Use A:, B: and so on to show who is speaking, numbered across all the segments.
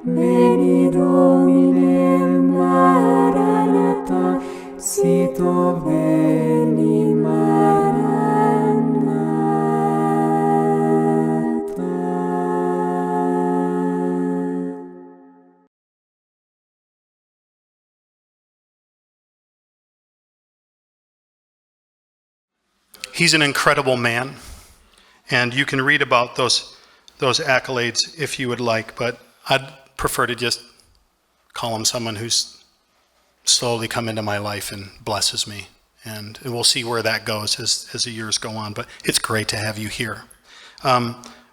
A: Veni Domine Maranatha, sito veni Maranatha.
B: He's an incredible man, and you can read about those accolades if you would like, but I'd prefer to just call him someone who's slowly come into my life and blesses me. And we'll see where that goes as the years go on, but it's great to have you here.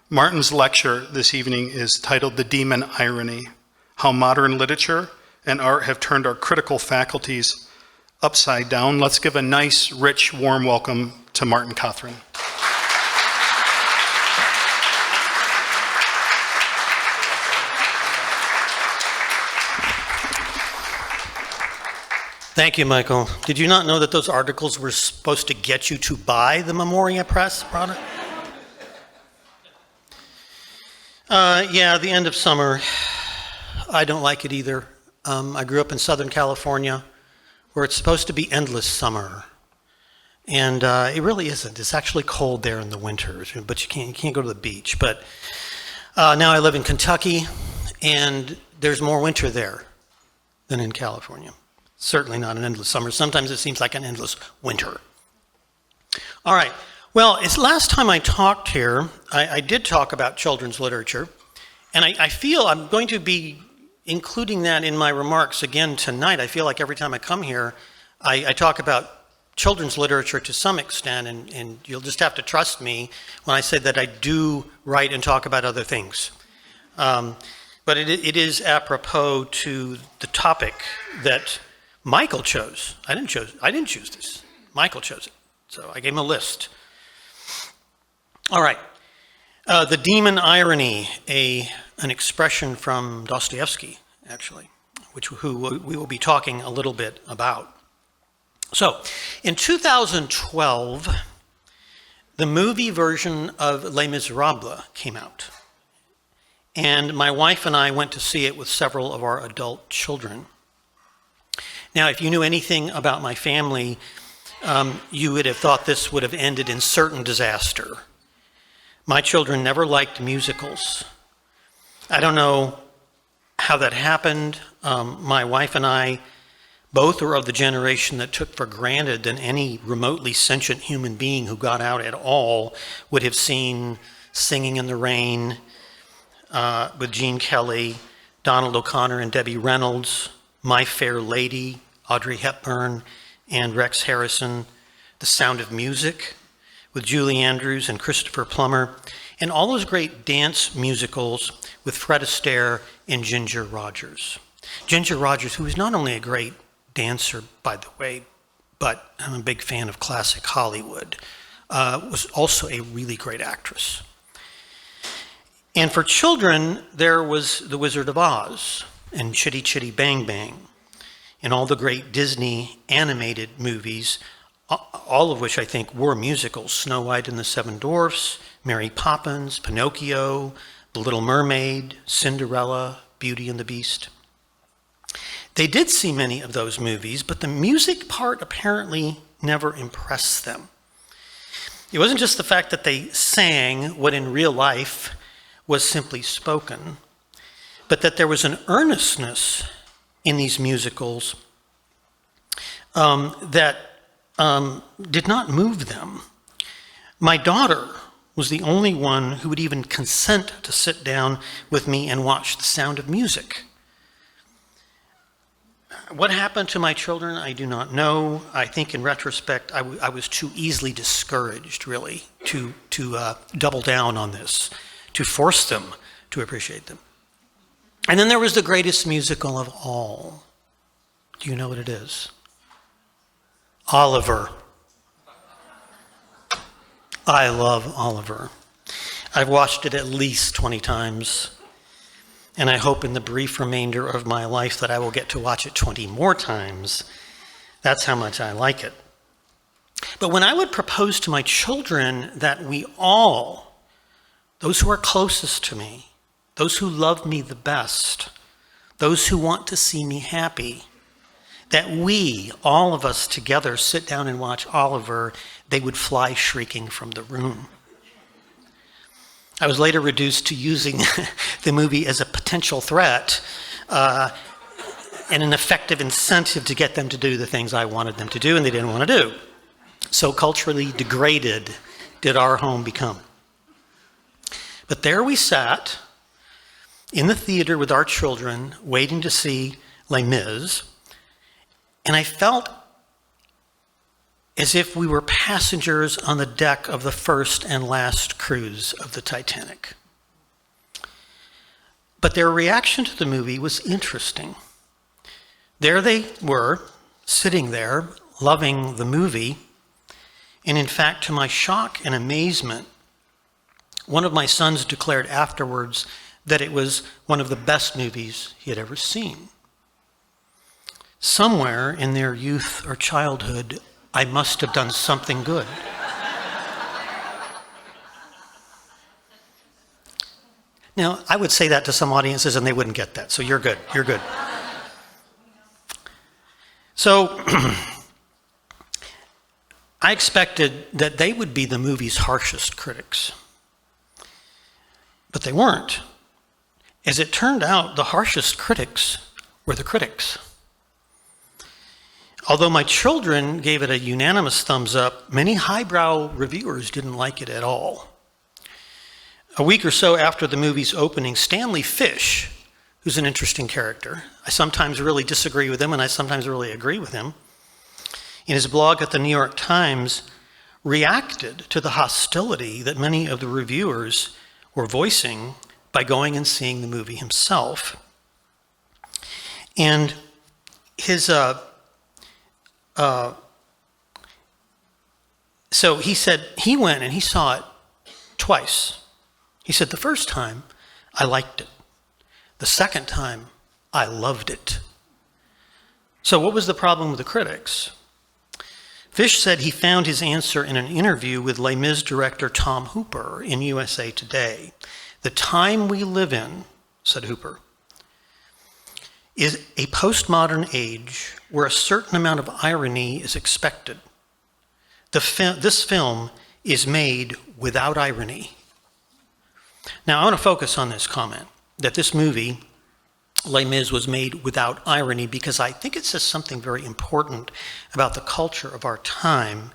B: Martin's lecture this evening is titled The Demon Irony, How Modern Literature and Art Have Turned Our Critical Faculties Upside Down. Let's give a nice, rich, warm welcome to Martin Cothran.
C: Thank you, Michael. Did you not know that those articles were supposed to get you to buy the Memoria Press product? Yeah, the end of summer. I don't like it either. I grew up in Southern California, where it's supposed to be endless summer. And it really isn't. It's actually cold there in the winters, but you can't go to the beach. But now I live in Kentucky, and there's more winter there than in California. Certainly not an endless summer. Sometimes it seems like an endless winter. All right. Well, it's last time I talked here, I did talk about children's literature, and I feel I'm going to be including that in my remarks again tonight. I feel like every time I come here, I talk about children's literature to some extent, and you'll just have to trust me when I say that I do write and talk about other things. But it is apropos to the topic that Michael chose. I didn't choose this. Michael chose it. So I gave him a list. All right. The demon irony, an expression from Dostoevsky, actually, who we will be talking a little bit about. So, in 2012, the movie version of Les Miserables came out. And my wife and I went to see it with several of our adult children. Now, if you knew anything about my family, you would have thought this would have ended in certain disaster. My children never liked musicals. I don't know how that happened. My wife and I both are of the generation that took for granted that any remotely sentient human being who got out at all would have seen Singing in the Rain with Gene Kelly, Donald O'Connor and Debbie Reynolds, My Fair Lady, Audrey Hepburn and Rex Harrison, The Sound of Music with Julie Andrews and Christopher Plummer, and all those great dance musicals with Fred Astaire and Ginger Rogers. Ginger Rogers, who is not only a great dancer, by the way, but I'm a big fan of classic Hollywood, was also a really great actress. And for children, there was The Wizard of Oz and Chitty Chitty Bang Bang and all the great Disney animated movies, all of which I think were musicals: Snow White and the Seven Dwarfs, Mary Poppins, Pinocchio, The Little Mermaid, Cinderella, Beauty and the Beast. They did see many of those movies, but the music part apparently never impressed them. It wasn't just the fact that they sang what in real life was simply spoken, but that there was an earnestness in these musicals that did not move them. My daughter was the only one who would even consent to sit down with me and watch The Sound of Music. What happened to my children, I do not know. I think in retrospect, I was too easily discouraged, really, to double down on this, to force them to appreciate them. And then there was the greatest musical of all. Do you know what it is? Oliver. I love Oliver. I've watched it at least 20 times. And I hope in the brief remainder of my life that I will get to watch it 20 more times. That's how much I like it. But when I would propose to my children that we all, those who are closest to me, those who love me the best, those who want to see me happy, that we, all of us together, sit down and watch Oliver, they would fly shrieking from the room. I was later reduced to using the movie as a potential threat and an effective incentive to get them to do the things I wanted them to do and they didn't want to do. So culturally degraded did our home become. But there we sat in the theater with our children waiting to see Les Mis, and I felt as if we were passengers on the deck of the first and last cruise of the Titanic. But their reaction to the movie was interesting. There they were, sitting there, loving the movie, and in fact, to my shock and amazement, one of my sons declared afterwards that it was one of the best movies he had ever seen. Somewhere in their youth or childhood, I must have done something good. Now, I would say that to some audiences and they wouldn't get that, so you're good, you're good. So, I expected that they would be the movie's harshest critics. But they weren't. As it turned out, the harshest critics were the critics. Although my children gave it a unanimous thumbs up, many highbrow reviewers didn't like it at all. A week or so after the movie's opening, Stanley Fish, who's an interesting character, I sometimes really disagree with him and I sometimes really agree with him, in his blog at the New York Times, reacted to the hostility that many of the reviewers were voicing by going and seeing the movie himself. And his, so he said he went and he saw it twice. He said, the first time, I liked it. The second time, I loved it. So what was the problem with the critics? Fish said he found his answer in an interview with Les Mis director Tom Hooper in USA Today. The time we live in, said Hooper, is a postmodern age where a certain amount of irony is expected. This film is made without irony. Now, I want to focus on this comment, that this movie, Les Mis, was made without irony, because I think it says something very important about the culture of our time,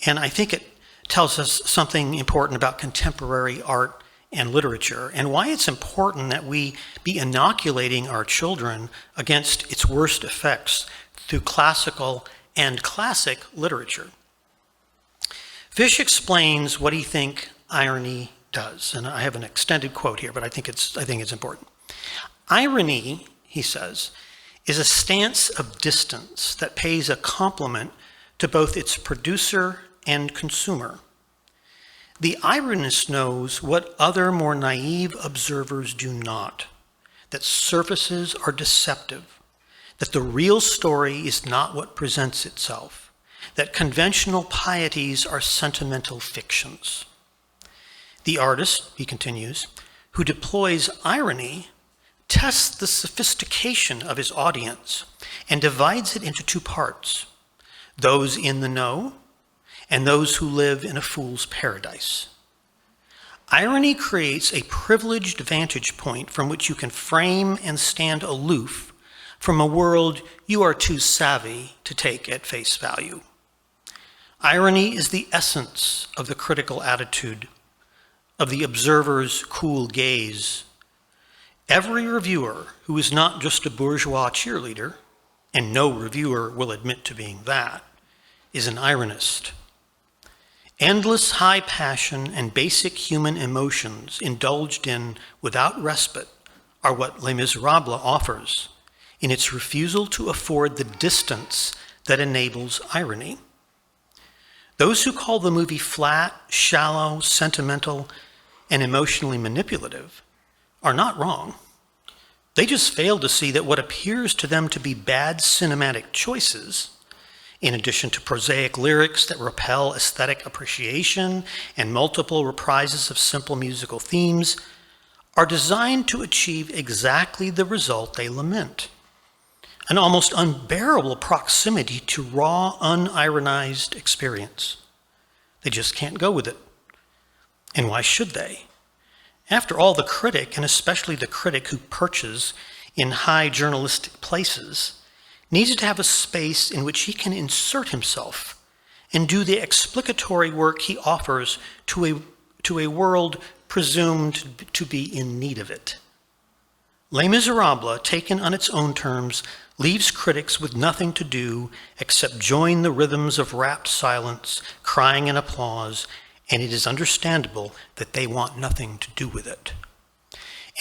C: and I think it tells us something important about contemporary art and literature, and why it's important that we be inoculating our children against its worst effects through classical and classic literature. Fish explains what he thinks irony does, and I have an extended quote here, but I think it's important. Irony, he says, is a stance of distance that pays a compliment to both its producer and consumer. The ironist knows what other more naive observers do not, that surfaces are deceptive, that the real story is not what presents itself, that conventional pieties are sentimental fictions. The artist, he continues, who deploys irony tests the sophistication of his audience and divides it into two parts, those in the know and those who live in a fool's paradise. Irony creates a privileged vantage point from which you can frame and stand aloof from a world you are too savvy to take at face value. Irony is the essence of the critical attitude, of the observer's cool gaze. Every reviewer who is not just a bourgeois cheerleader, and no reviewer will admit to being that, is an ironist. Endless high passion and basic human emotions indulged in without respite are what Les Miserables offers in its refusal to afford the distance that enables irony. Those who call the movie flat, shallow, sentimental, and emotionally manipulative are not wrong. They just fail to see that what appears to them to be bad cinematic choices, in addition to prosaic lyrics that repel aesthetic appreciation and multiple reprises of simple musical themes, are designed to achieve exactly the result they lament, an almost unbearable proximity to raw, unironized experience. They just can't go with it. And why should they? After all, the critic, and especially the critic who perches in high journalistic places, needs to have a space in which he can insert himself and do the explicatory work he offers to a world presumed to be in need of it. Les Miserables, taken on its own terms, leaves critics with nothing to do except join the rhythms of rapt silence, crying and applause, and it is understandable that they want nothing to do with it.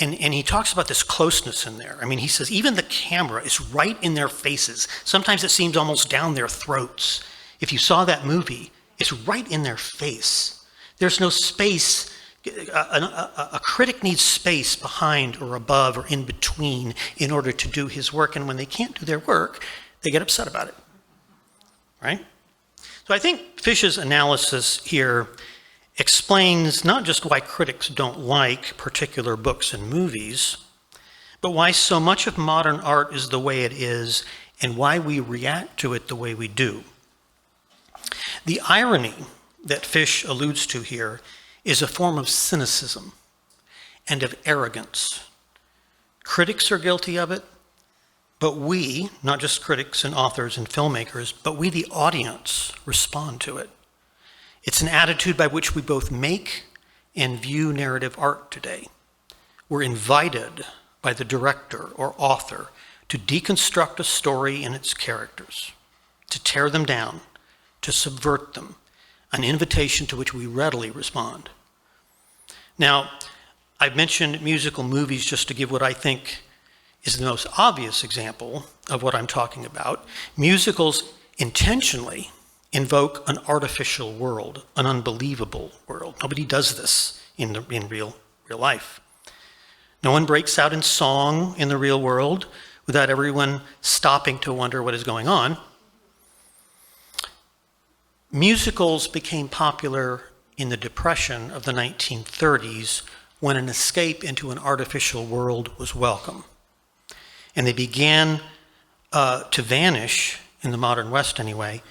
C: And he talks about this closeness in there. I mean, he says even the camera is right in their faces. Sometimes it seems almost down their throats. If you saw that movie, it's right in their face. There's no space. A critic needs space behind or above or in between in order to do his work. And when they can't do their work, they get upset about it, right? So I think Fish's analysis here explains not just why critics don't like particular books and movies, but why so much of modern art is the way it is and why we react to it the way we do. The irony that Fish alludes to here is a form of cynicism and of arrogance. Critics are guilty of it, but we, not just critics and authors and filmmakers, but we, the audience, respond to it. It's an attitude by which we both make and view narrative art today. We're invited by the director or author to deconstruct a story and its characters, to tear them down, to subvert them, an invitation to which we readily respond. Now, I've mentioned musical movies just to give what I think is the most obvious example of what I'm talking about. Musicals intentionally invoke an artificial world, an unbelievable world. Nobody does this in real life. No one breaks out in song in the real world without everyone stopping to wonder what is going on. Musicals became popular in the Depression of the 1930s when an escape into an artificial world was welcome. And they began to vanish, in the modern West anyway,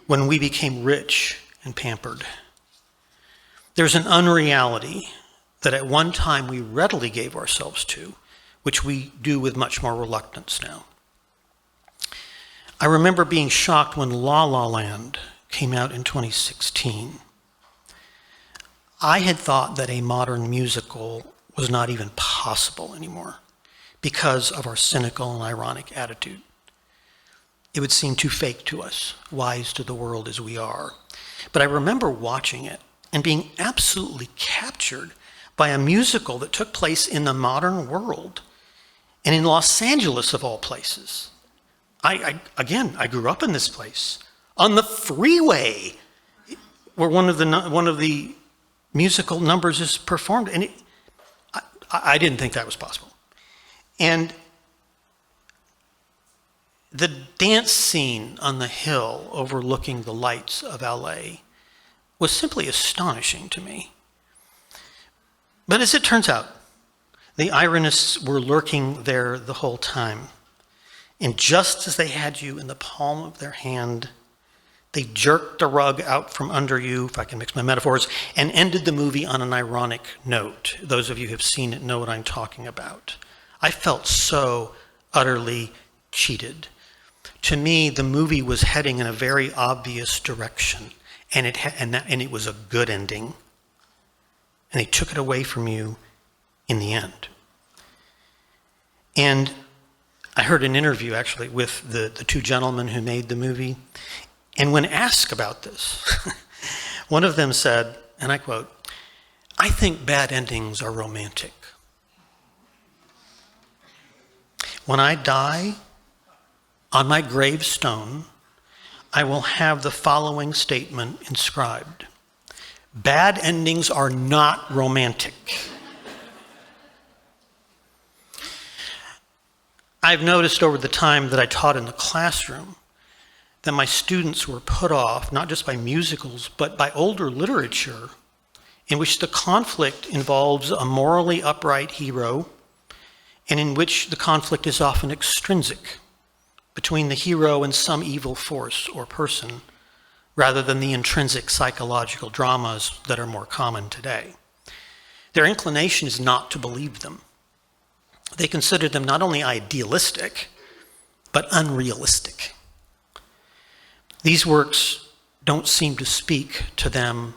C: when we became rich and pampered. There's an unreality that at one time we readily gave ourselves to, which we do with much more reluctance now. I remember being shocked when La La Land came out in 2016. I had thought that a modern musical was not even possible anymore because of our cynical and ironic attitude. It would seem too fake to us, wise to the world as we are. But I remember watching it and being absolutely captured by a musical that took place in the modern world and in Los Angeles of all places. I grew up in this place, on the freeway where one of the musical numbers is performed, and I didn't think that was possible. And the dance scene on the hill overlooking the lights of LA was simply astonishing to me. But as it turns out, the ironists were lurking there the whole time. And just as they had you in the palm of their hand, they jerked the rug out from under you, if I can mix my metaphors, and ended the movie on an ironic note. Those of you who have seen it know what I'm talking about. I felt so utterly cheated. To me, the movie was heading in a very obvious direction, and it was a good ending. And they took it away from you in the end. And I heard an interview, actually, with the two gentlemen who made the movie. And when asked about this, one of them said, and I quote, "I think bad endings are romantic. When I die, on my gravestone, I will have the following statement inscribed: bad endings are not romantic." I've noticed over the time that I taught in the classroom that my students were put off, not just by musicals, but by older literature in which the conflict involves a morally upright hero, and in which the conflict is often extrinsic between the hero and some evil force or person, rather than the intrinsic psychological dramas that are more common today. Their inclination is not to believe them. They consider them not only idealistic, but unrealistic. These works don't seem to speak to them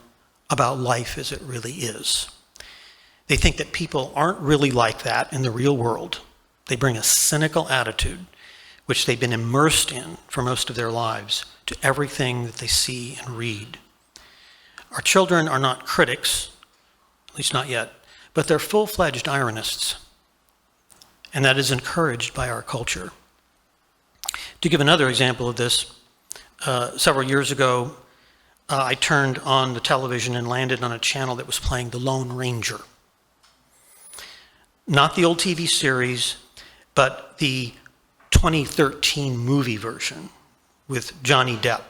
C: about life as it really is. They think that people aren't really like that in the real world. They bring a cynical attitude, which they've been immersed in for most of their lives, to everything that they see and read. Our children are not critics, at least not yet, but they're full-fledged ironists, and that is encouraged by our culture. To give another example of this, several years ago, I turned on the television and landed on a channel that was playing The Lone Ranger. Not the old TV series, but the 2013 movie version with Johnny Depp.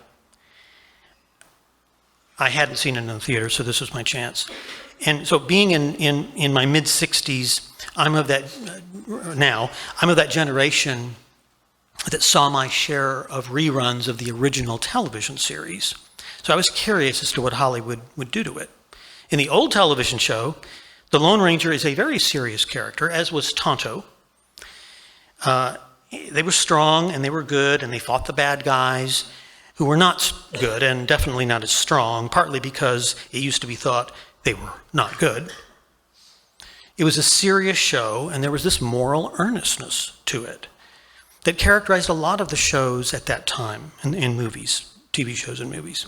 C: I hadn't seen it in the theater, so this was my chance. And so being in my mid-60s, I'm of that generation that saw my share of reruns of the original television series. So I was curious as to what Hollywood would do to it. In the old television show, the Lone Ranger is a very serious character, as was Tonto. They were strong and they were good, and they fought the bad guys who were not good and definitely not as strong, partly because it used to be thought they were not good. It was a serious show, and there was this moral earnestness to it that characterized a lot of the shows at that time in movies, TV shows and movies.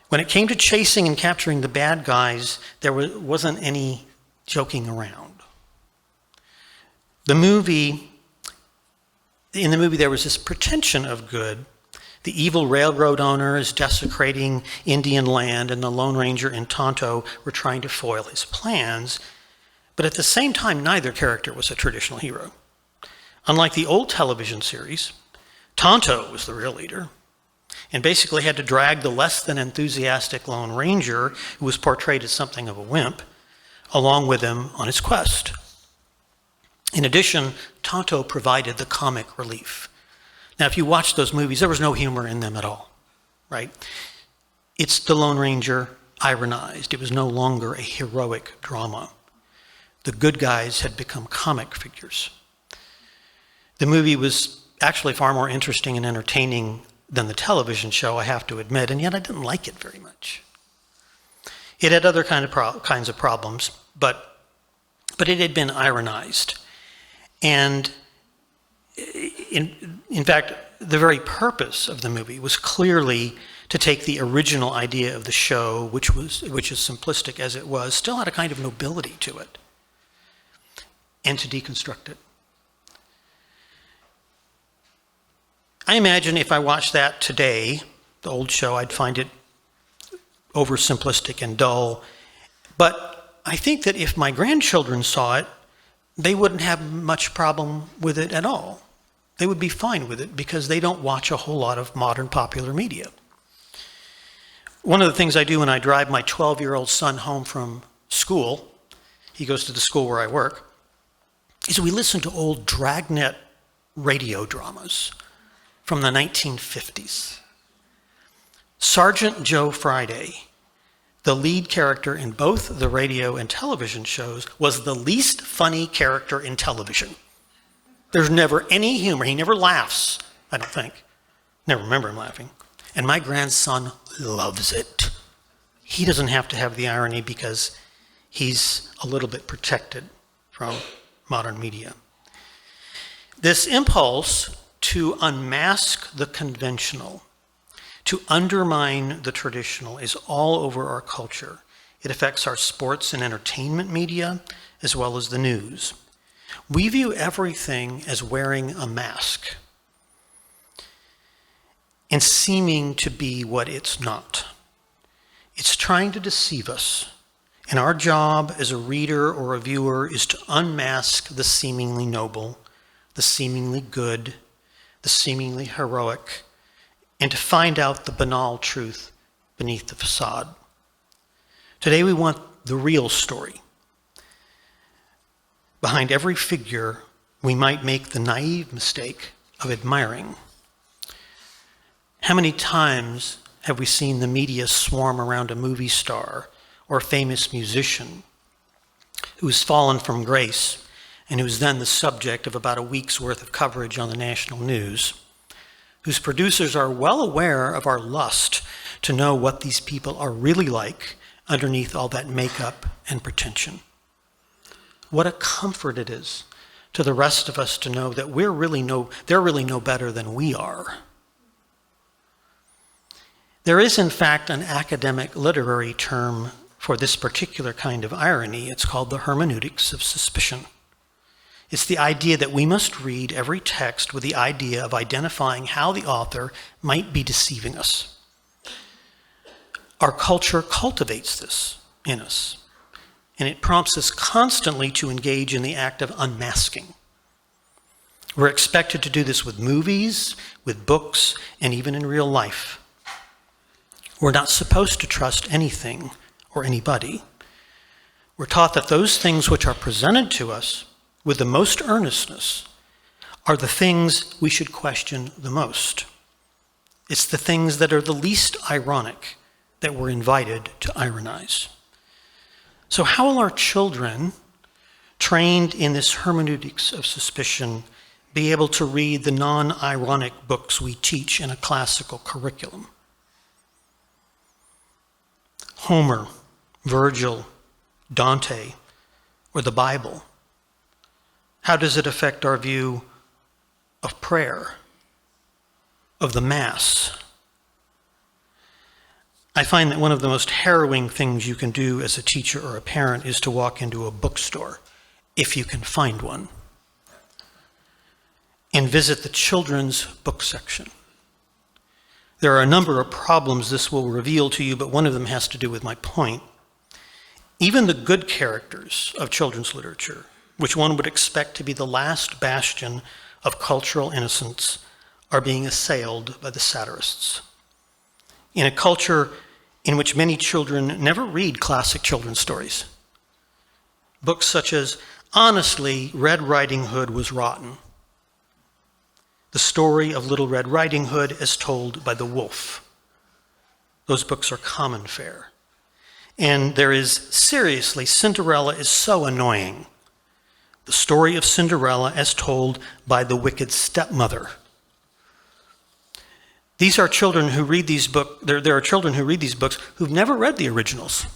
C: When it came to chasing and capturing the bad guys, there wasn't any joking around. In the movie, there was this pretension of good. The evil railroad owner is desecrating Indian land, and the Lone Ranger and Tonto were trying to foil his plans. But at the same time, neither character was a traditional hero. Unlike the old television series, Tonto was the real leader and basically had to drag the less than enthusiastic Lone Ranger, who was portrayed as something of a wimp, along with him on his quest. In addition, Tonto provided the comic relief. Now, if you watch those movies, there was no humor in them at all, right? It's the Lone Ranger ironized. It was no longer a heroic drama. The good guys had become comic figures. The movie was actually far more interesting and entertaining than the television show, I have to admit, and yet I didn't like it very much. It had other kinds of problems, but it had been ironized. And in fact, the very purpose of the movie was clearly to take the original idea of the show, which is simplistic as it was, still had a kind of nobility to it, and to deconstruct it. I imagine if I watched that today, the old show, I'd find it oversimplistic and dull. But I think that if my grandchildren saw it, they wouldn't have much problem with it at all. They would be fine with it because they don't watch a whole lot of modern popular media. One of the things I do when I drive my 12-year-old son home from school, he goes to the school where I work, is we listen to old dragnet radio dramas from the 1950s. Sergeant Joe Friday, the lead character in both the radio and television shows, was the least funny character in television. There's never any humor. He never laughs, I don't think. Never remember him laughing. And my grandson loves it. He doesn't have to have the irony because he's a little bit protected from modern media. This impulse to unmask the conventional, to undermine the traditional, is all over our culture. It affects our sports and entertainment media, as well as the news. We view everything as wearing a mask and seeming to be what it's not. It's trying to deceive us. And our job as a reader or a viewer is to unmask the seemingly noble, the seemingly good, the seemingly heroic, and to find out the banal truth beneath the facade. Today we want the real story. Behind every figure, we might make the naive mistake of admiring. How many times have we seen the media swarm around a movie star or a famous musician who's fallen from grace and who's then the subject of about a week's worth of coverage on the national news, whose producers are well aware of our lust to know what these people are really like underneath all that makeup and pretension? What a comfort it is to the rest of us to know that they're really no better than we are. There is, in fact, an academic literary term for this particular kind of irony. It's called the hermeneutics of suspicion. It's the idea that we must read every text with the idea of identifying how the author might be deceiving us. Our culture cultivates this in us, and it prompts us constantly to engage in the act of unmasking. We're expected to do this with movies, with books, and even in real life. We're not supposed to trust anything or anybody. We're taught that those things which are presented to us with the most earnestness are the things we should question the most. It's the things that are the least ironic that we're invited to ironize. So how will our children, trained in this hermeneutics of suspicion, be able to read the non-ironic books we teach in a classical curriculum? Homer, Virgil, Dante, or the Bible. How does it affect our view of prayer, of the Mass? I find that one of the most harrowing things you can do as a teacher or a parent is to walk into a bookstore, if you can find one, and visit the children's book section. There are a number of problems this will reveal to you, but one of them has to do with my point. Even the good characters of children's literature, which one would expect to be the last bastion of cultural innocence, are being assailed by the satirists. In a culture in which many children never read classic children's stories, books such as Honestly, Red Riding Hood Was Rotten, The Story of Little Red Riding Hood as Told by the Wolf. Those books are common fare. And there is, seriously, Cinderella is so annoying. The Story of Cinderella as Told by the Wicked Stepmother. These are children who read these books. There are children who read these books who've never read the originals.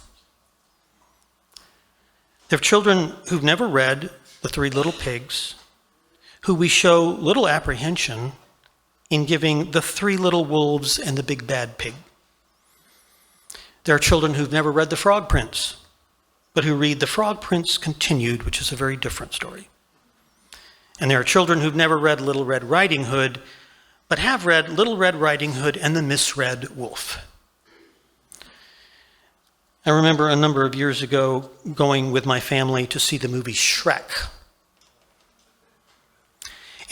C: There are children who've never read The Three Little Pigs, who we show little apprehension in giving The Three Little Wolves and the Big Bad Pig. There are children who've never read The Frog Prince, but who read The Frog Prince Continued, which is a very different story. And there are children who've never read Little Red Riding Hood, but have read Little Red Riding Hood and the Misread Wolf. I remember a number of years ago going with my family to see the movie Shrek,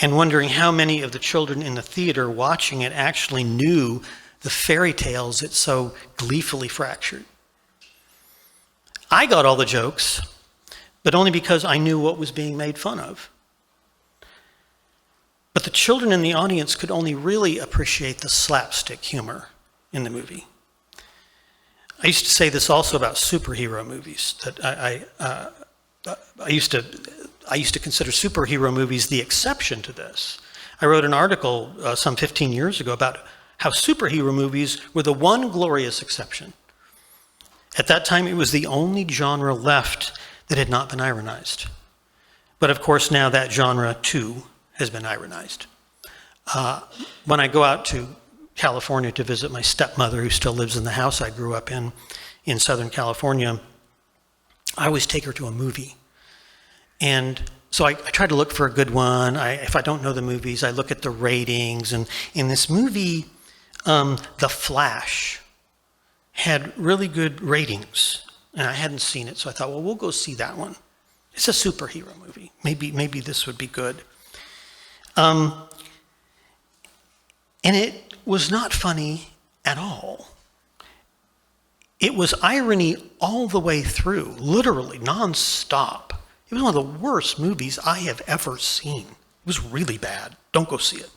C: and wondering how many of the children in the theater watching it actually knew the fairy tales it so gleefully fractured. I got all the jokes, but only because I knew what was being made fun of. But the children in the audience could only really appreciate the slapstick humor in the movie. I used to say this also about superhero movies, that I used to consider superhero movies the exception to this. I wrote an article some 15 years ago about how superhero movies were the one glorious exception. At that time, it was the only genre left that had not been ironized. But of course, now that genre, too, has been ironized. When I go out to California to visit my stepmother, who still lives in the house I grew up in Southern California, I always take her to a movie. And so I try to look for a good one. If I don't know the movies, I look at the ratings. And in this movie, The Flash had really good ratings. And I hadn't seen it, so I thought, well, we'll go see that one. It's a superhero movie. Maybe this would be good. And it was not funny at all. It was irony all the way through, literally, nonstop. It was one of the worst movies I have ever seen. It was really bad. Don't go see it.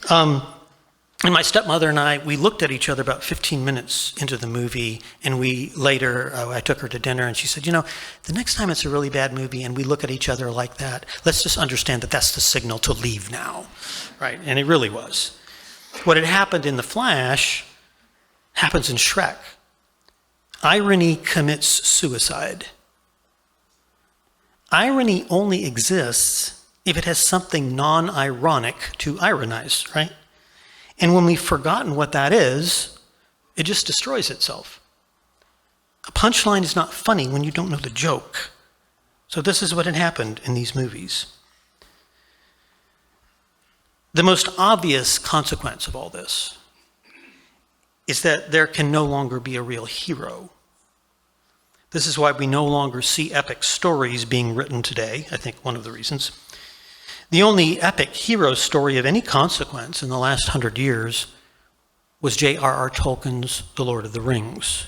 C: And my stepmother and we looked at each other about 15 minutes into the movie, and I took her to dinner, and she said, the next time it's a really bad movie and we look at each other like that, let's just understand that that's the signal to leave now, right? And it really was. What had happened in The Flash happens in Shrek. Irony commits suicide. Irony only exists if it has something non-ironic to ironize, right? And when we've forgotten what that is, it just destroys itself. A punchline is not funny when you don't know the joke. So this is what had happened in these movies. The most obvious consequence of all this is that there can no longer be a real hero. This is why we no longer see epic stories being written today, I think one of the reasons. The only epic hero story of any consequence in the last 100 years was J.R.R. Tolkien's The Lord of the Rings.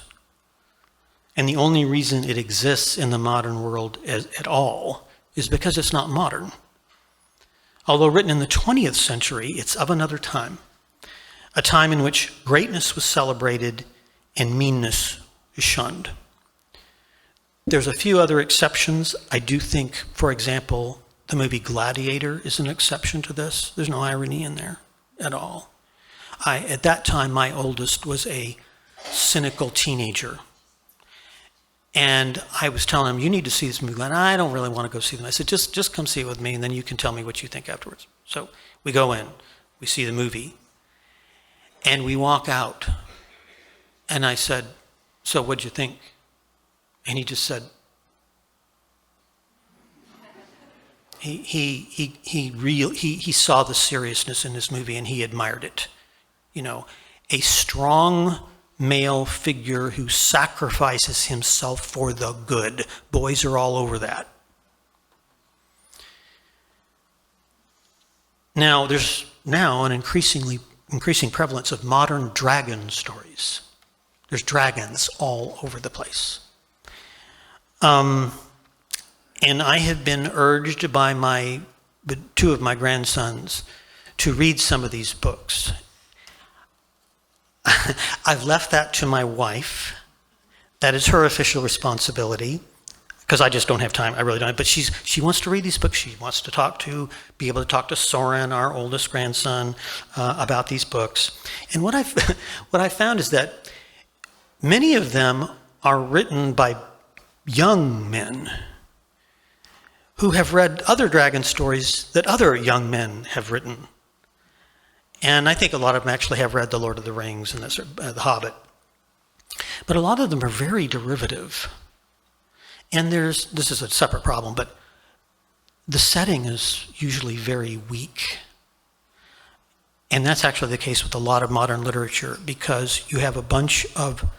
C: And the only reason it exists in the modern world at all is because it's not modern. Although written in the 20th century, it's of another time, a time in which greatness was celebrated and meanness is shunned. There's a few other exceptions. I do think, for example, the movie Gladiator is an exception to this. There's no irony in there at all. At that time, my oldest was a cynical teenager. And I was telling him, you need to see this movie. And I don't really want to go see them. I said, just come see it with me, and then you can tell me what you think afterwards. So we go in, we see the movie, and we walk out. And I said, so what'd you think? And he just said, he saw the seriousness in this movie and he admired it. A strong male figure who sacrifices himself for the good. Boys are all over that. Now, there's an increasing prevalence of modern dragon stories. There's dragons all over the place. And I have been urged by two of my grandsons to read some of these books. I've left that to my wife. That is her official responsibility, because I just don't have time. I really don't. But she wants to read these books. She wants to be able to talk to Soren, our oldest grandson, about these books. And what I found is that many of them are written by young men who have read other dragon stories that other young men have written. And I think a lot of them actually have read The Lord of the Rings and The Hobbit. But a lot of them are very derivative. And this is a separate problem, but the setting is usually very weak. And that's actually the case with a lot of modern literature, because you have a bunch of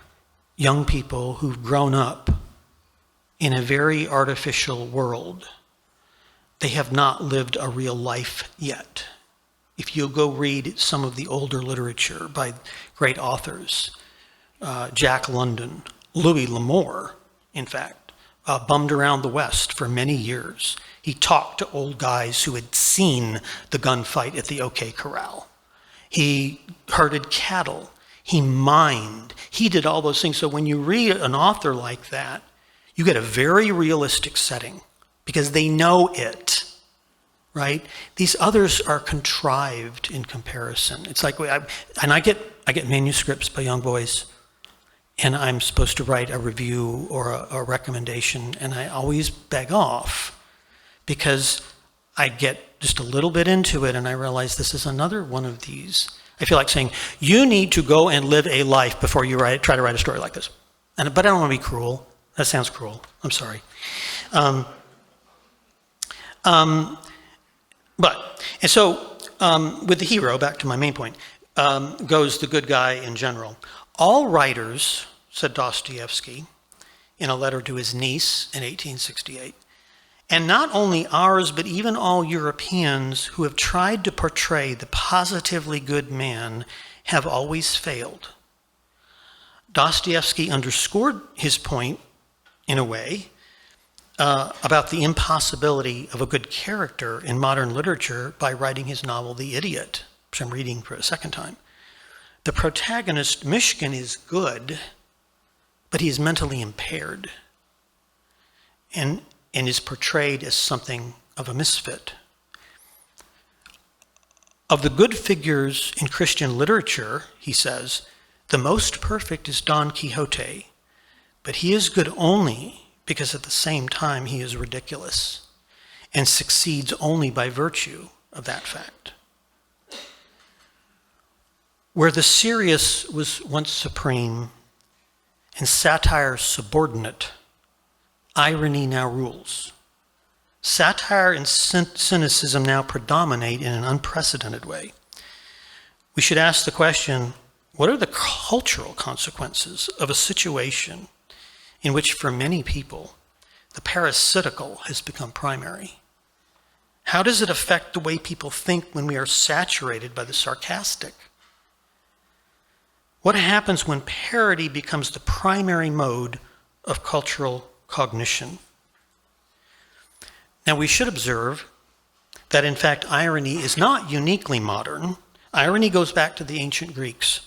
C: young people who've grown up in a very artificial world. They have not lived a real life yet. If you go read some of the older literature by great authors, Jack London, Louis L'Amour, in fact, bummed around the West for many years. He talked to old guys who had seen the gunfight at the OK Corral. He herded cattle. He mined. He did all those things. So when you read an author like that, you get a very realistic setting because they know it, right? These others are contrived in comparison. It's like, I get manuscripts by young boys, and I'm supposed to write a review or a recommendation, and I always beg off because I get just a little bit into it and I realize this is another one of these. I feel like saying, you need to go and live a life before you try to write a story like this. But I don't want to be cruel. That sounds cruel. I'm sorry. With the hero, back to my main point, goes the good guy in general. All writers, said Dostoevsky in a letter to his niece in 1868, and not only ours, but even all Europeans who have tried to portray the positively good man have always failed. Dostoevsky underscored his point, in a way, about the impossibility of a good character in modern literature by writing his novel The Idiot, which I'm reading for a second time. The protagonist, Mishkin, is good, but he is mentally impaired and is portrayed as something of a misfit. Of the good figures in Christian literature, he says, the most perfect is Don Quixote, but he is good only because at the same time he is ridiculous and succeeds only by virtue of that fact. Where the serious was once supreme and satire subordinate, irony now rules. Satire and cynicism now predominate in an unprecedented way. We should ask the question, what are the cultural consequences of a situation in which for many people the parasitical has become primary? How does it affect the way people think when we are saturated by the sarcastic? What happens when parody becomes the primary mode of cultural cognition? Now, we should observe that, in fact, irony is not uniquely modern. Irony goes back to the ancient Greeks.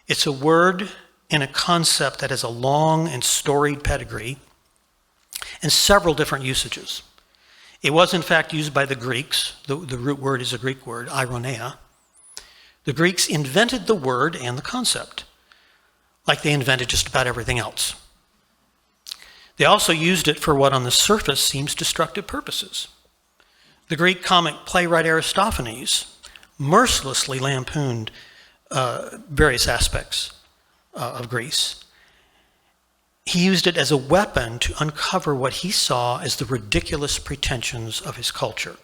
C: It's a word and a concept that has a long and storied pedigree and several different usages. It was, in fact, used by the Greeks. The root word is a Greek word, ironeia. The Greeks invented the word and the concept, like they invented just about everything else. They also used it for what on the surface seems destructive purposes. The Greek comic playwright Aristophanes mercilessly lampooned various aspects of Greece. He used it as a weapon to uncover what he saw as the ridiculous pretensions of his culture.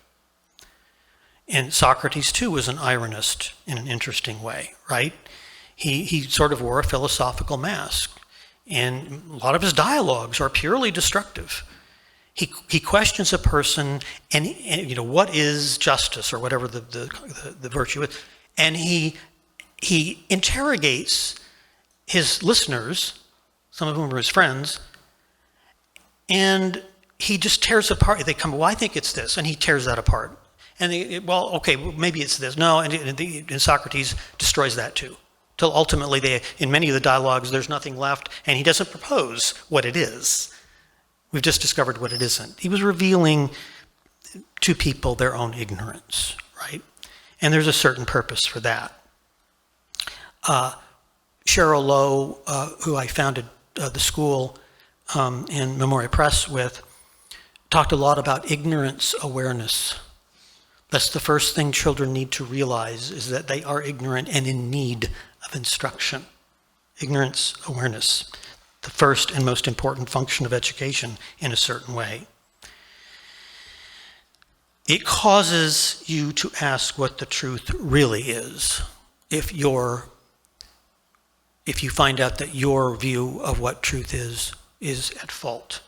C: And Socrates, too, was an ironist in an interesting way, right? He sort of wore a philosophical mask. And a lot of his dialogues are purely destructive. He questions a person, and what is justice or whatever the virtue is, and he interrogates his listeners, some of whom are his friends, and he just tears apart. They come, well, I think it's this, and he tears that apart. And maybe it's this. No, and Socrates destroys that too. Till ultimately, in many of the dialogues, there's nothing left, and he doesn't propose what it is. We've just discovered what it isn't. He was revealing to people their own ignorance, right? And there's a certain purpose for that. Cheryl Lowe, who I founded the school and Memoria Press with, talked a lot about ignorance awareness. That's the first thing children need to realize, is that they are ignorant and in need of instruction. Ignorance awareness, the first and most important function of education in a certain way. It causes you to ask what the truth really is if you find out that your view of what truth is at fault.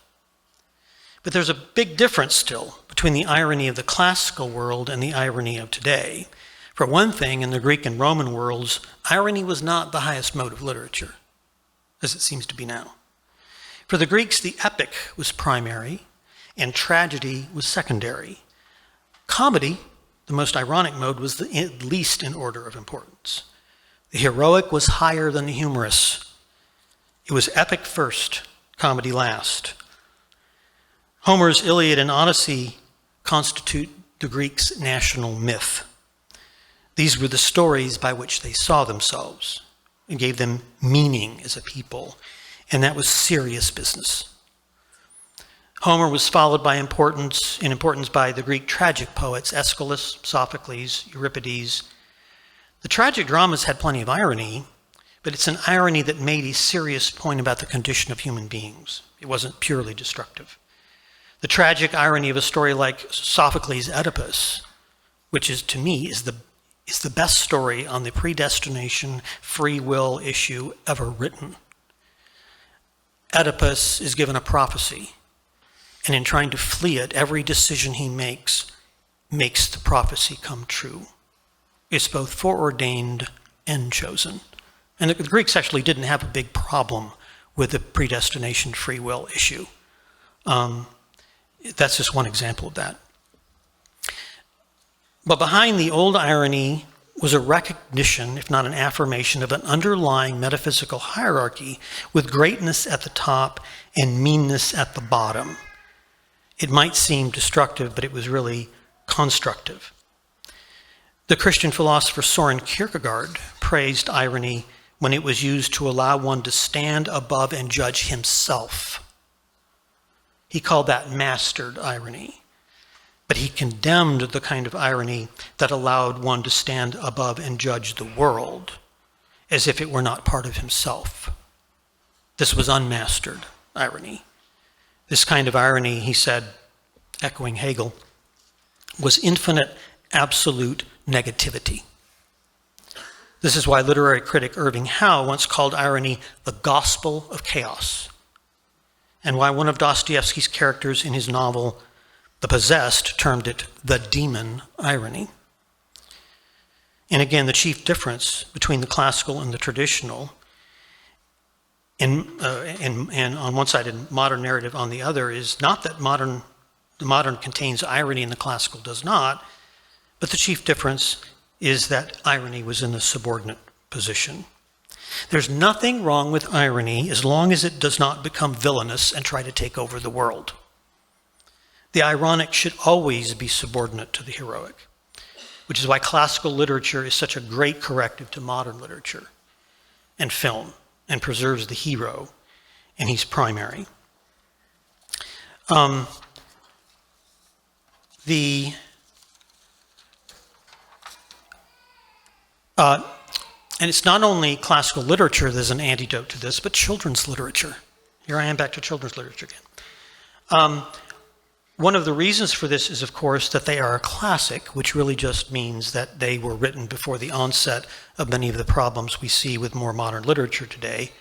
C: But there's a big difference still between the irony of the classical world and the irony of today. For one thing, in the Greek and Roman worlds, irony was not the highest mode of literature, as it seems to be now. For the Greeks, the epic was primary, and tragedy was secondary. Comedy, the most ironic mode, was the least in order of importance. The heroic was higher than the humorous. It was epic first, comedy last. Homer's Iliad and Odyssey constitute the Greeks' national myth. These were the stories by which they saw themselves and gave them meaning as a people, and that was serious business. Homer was followed in importance by the Greek tragic poets Aeschylus, Sophocles, Euripides. The tragic dramas had plenty of irony, but it's an irony that made a serious point about the condition of human beings. It wasn't purely destructive. The tragic irony of a story like Sophocles' Oedipus, which is, to me, is the best story on the predestination free will issue ever written. Oedipus is given a prophecy, and in trying to flee it, every decision he makes the prophecy come true. It's both foreordained and chosen. And the Greeks actually didn't have a big problem with the predestination free will issue. That's just one example of that. But behind the old irony was a recognition, if not an affirmation, of an underlying metaphysical hierarchy with greatness at the top and meanness at the bottom. It might seem destructive, but it was really constructive. The Christian philosopher Soren Kierkegaard praised irony when it was used to allow one to stand above and judge himself. He called that mastered irony. But he condemned the kind of irony that allowed one to stand above and judge the world as if it were not part of himself. This was unmastered irony. This kind of irony, he said, echoing Hegel, was infinite, absolute negativity. This is why literary critic Irving Howe once called irony the gospel of chaos, and why one of Dostoevsky's characters in his novel The Possessed termed it the demon irony. And again, the chief difference between the classical and the traditional, and on one side and modern narrative on the other, is not that the modern contains irony and the classical does not, but the chief difference is that irony was in a subordinate position. There's nothing wrong with irony as long as it does not become villainous and try to take over the world. The ironic should always be subordinate to the heroic, which is why classical literature is such a great corrective to modern literature and film, and preserves the hero, and he's primary. And it's not only classical literature that's an antidote to this, but children's literature. Here I am back to children's literature again. One of the reasons for this is, of course, that they are a classic, which really just means that they were written before the onset of many of the problems we see with more modern literature today.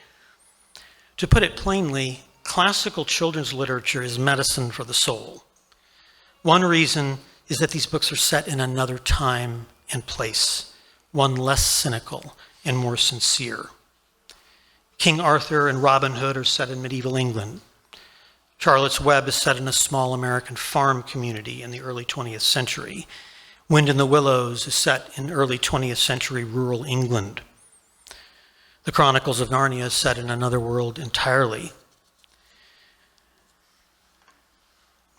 C: To put it plainly, classical children's literature is medicine for the soul. One reason is that these books are set in another time and place, one less cynical and more sincere. King Arthur and Robin Hood are set in medieval England. Charlotte's Web is set in a small American farm community in the early 20th century. Wind in the Willows is set in early 20th century rural England. The Chronicles of Narnia is set in another world entirely.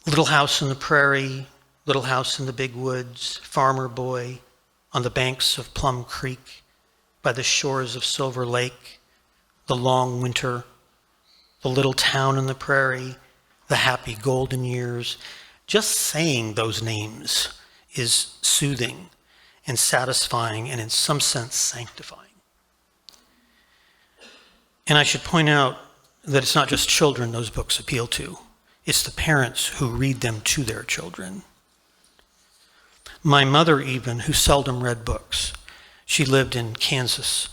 C: Little House on the Prairie, Little House in the Big Woods, Farmer Boy, On the Banks of Plum Creek, By the Shores of Silver Lake, The Long Winter, The Little Town on the Prairie, The Happy Golden Years. Just saying those names is soothing and satisfying and in some sense sanctifying. And I should point out that it's not just children those books appeal to. It's the parents who read them to their children. My mother even, who seldom read books, she lived in Kansas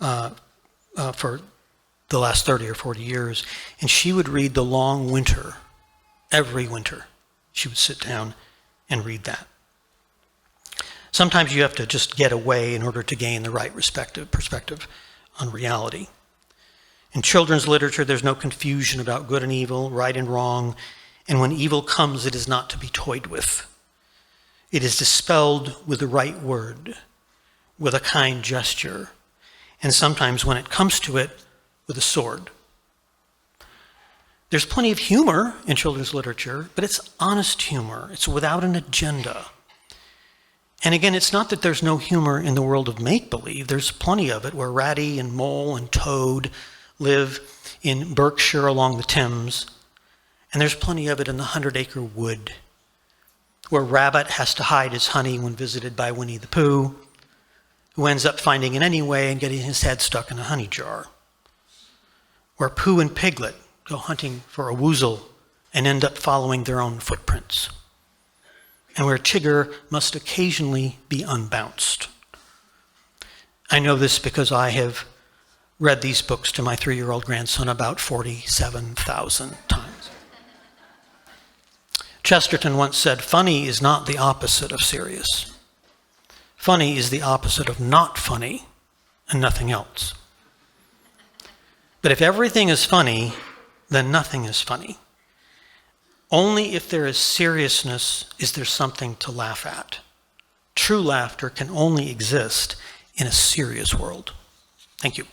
C: for the last 30 or 40 years, and she would read The Long Winter every winter. She would sit down and read that. Sometimes you have to just get away in order to gain the right perspective on reality. In children's literature, there's no confusion about good and evil, right and wrong, and when evil comes, it is not to be toyed with. It is dispelled with the right word, with a kind gesture, and sometimes when it comes to it, with a sword. There's plenty of humor in children's literature, but it's honest humor. It's without an agenda. And again, it's not that there's no humor in the world of make-believe. There's plenty of it where Ratty and Mole and Toad live in Berkshire along the Thames. And there's plenty of it in the 100-Acre Wood, where Rabbit has to hide his honey when visited by Winnie the Pooh, who ends up finding it anyway and getting his head stuck in a honey jar. Where Pooh and Piglet go hunting for a woozle and end up following their own footprints. And where Tigger must occasionally be unbounced. I know this because I have read these books to my 3-year-old grandson about 47,000 times. Chesterton once said, "Funny is not the opposite of serious. Funny is the opposite of not funny and nothing else." But if everything is funny, then nothing is funny. Only if there is seriousness is there something to laugh at. True laughter can only exist in a serious world. Thank you.